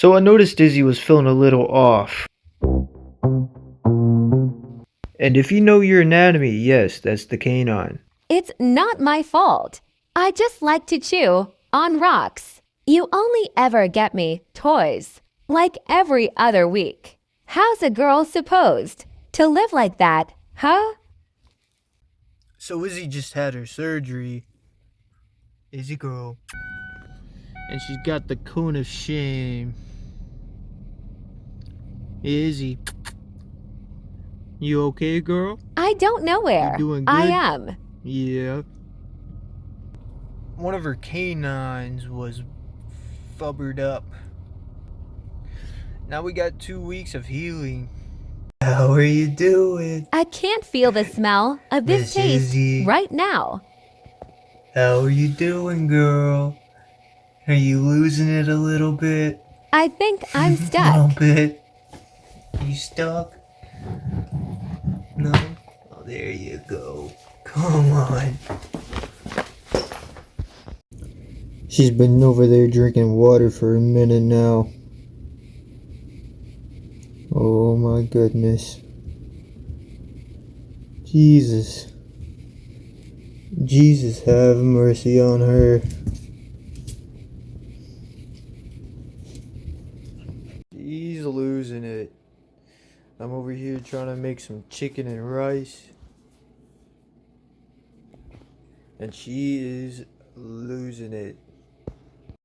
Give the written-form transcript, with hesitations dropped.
So I noticed Izzy was feeling a little off. And if you know your anatomy, yes, that's the canine. It's not my fault. I just like to chew on rocks. You only ever get me toys, like every other week. How's a girl supposed to live like that, huh? So Izzy just had her surgery. Izzy girl. And she's got the cone of shame. Izzy, you okay, girl? I don't know You where doing I good? am. Yeah. One of her canines was fubbered up. Now we got 2 weeks of healing. How are you doing, I can't feel the smell of this Miss taste Izzy? right now. How are you doing, girl? Are you losing it a little bit? I think I'm A little stuck. bit. You stuck? No? Oh, there you go. Come on. She's been over there drinking water for a minute now. Oh my goodness. Jesus. Jesus, have mercy on her. She's losing it. I'm over here trying to make some chicken and rice. And she is losing it.